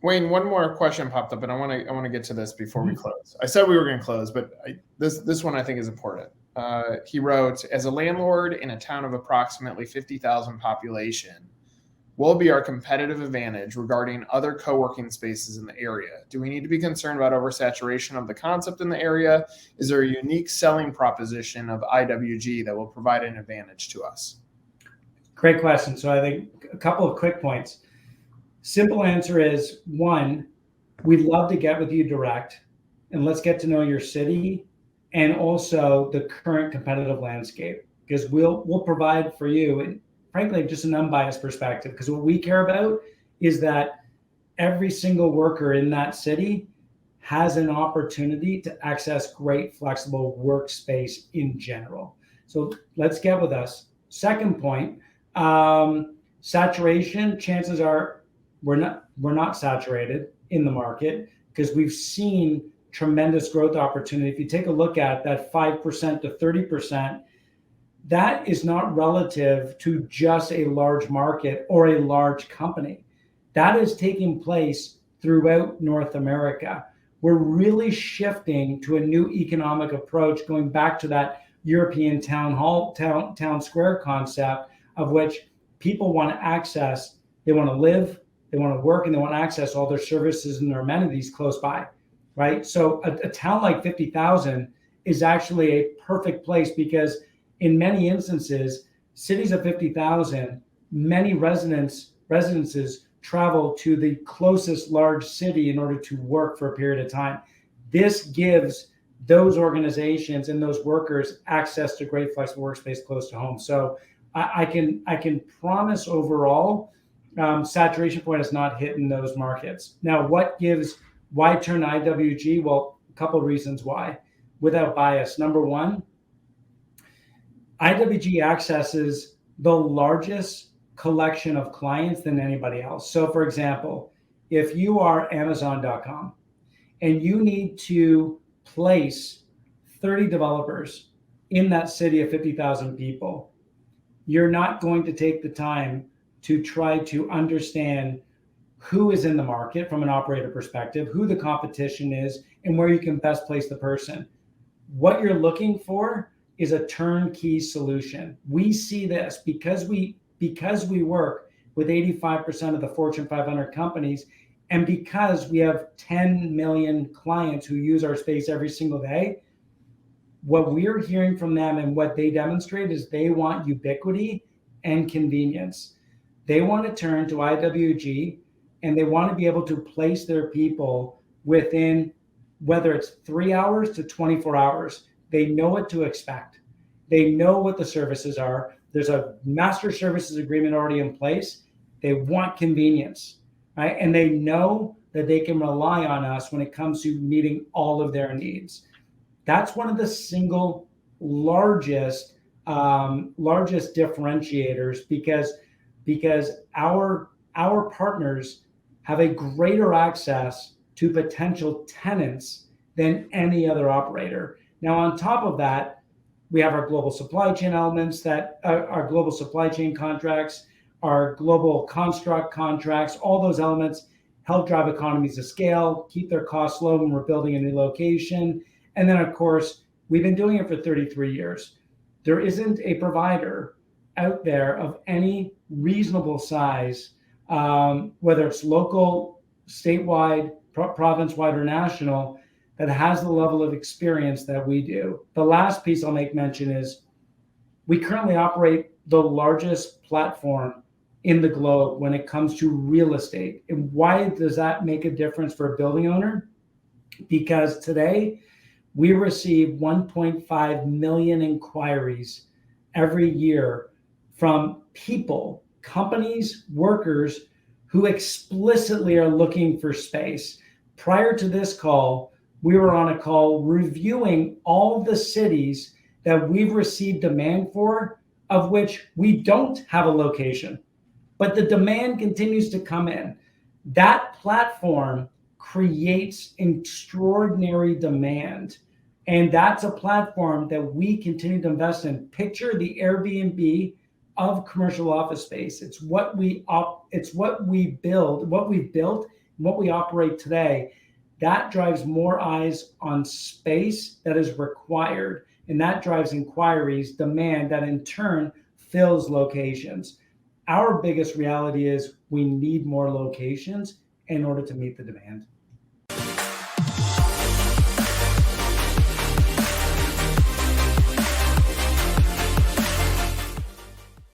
Wayne, one more question popped up, and I want to get to this before we close. I said we were going to close, but this one I think is important. He wrote, as a landlord in a town of approximately 50,000 population, will be our competitive advantage regarding other co-working spaces in the area? Do we need to be concerned about oversaturation of the concept in the area? Is there a unique selling proposition of IWG that will provide an advantage to us? Great question. So I think a couple of quick points. Simple answer is, one, we'd love to get with you direct, and let's get to know your city and also the current competitive landscape, because we'll provide for you, and frankly, just an unbiased perspective, because what we care about is that every single worker in that city has an opportunity to access great flexible workspace in general. So let's get with us. Second point, saturation, chances are we're not saturated in the market, because we've seen tremendous growth opportunity. If you take a look at that 5% to 30%, that is not relative to just a large market or a large company. That is taking place throughout North America. We're really shifting to a new economic approach, going back to that European town square concept, of which people want to access, they want to live, they want to work, and they want to access all their services and their amenities close by, right? So a town like 50,000 is actually a perfect place, because in many instances, cities of 50,000, many residences travel to the closest large city in order to work for a period of time. This gives those organizations and those workers access to great flexible workspace close to home. So I can promise overall, saturation point is not hit in those markets. Now, why turn IWG? Well, a couple of reasons why, without bias. Number one, IWG accesses the largest collection of clients than anybody else. So for example, if you are Amazon.com and you need to place 30 developers in that city of 50,000 people, you're not going to take the time to try to understand who is in the market from an operator perspective, who the competition is, and where you can best place the person. What you're looking for is a turnkey solution. We see this because we work with 85% of the Fortune 500 companies, and because we have 10 million clients who use our space every single day. What we're hearing from them and what they demonstrate is they want ubiquity and convenience. They want to turn to IWG, and they want to be able to place their people within, whether it's 3 hours to 24 hours. They know what to expect. They know what the services are. There's a master services agreement already in place. They want convenience, right? And they know that they can rely on us when it comes to meeting all of their needs. That's one of the single largest differentiators, because our partners have a greater access to potential tenants than any other operator. Now, on top of that, we have our global supply chain elements, that our global supply chain contracts, our global construct contracts. All those elements help drive economies of scale, keep their costs low when we're building a new location. And then, of course, we've been doing it for 33 years. There isn't a provider out there of any reasonable size, whether it's local, statewide, province-wide, or national, that has the level of experience that we do. The last piece I'll make mention is we currently operate the largest platform in the globe when it comes to real estate. And why does that make a difference for a building owner? Because today we receive 1.5 million inquiries every year from people, companies, workers who explicitly are looking for space. Prior to this call, we were on a call reviewing all the cities that we've received demand for, of which we don't have a location, but the demand continues to come in. That platform creates extraordinary demand, and that's a platform that we continue to invest in. Picture the Airbnb of commercial office space. It's what we build. What we've built what we operate today, that drives more eyes on space that is required. And that drives inquiries, demand that in turn fills locations. Our biggest reality is we need more locations in order to meet the demand.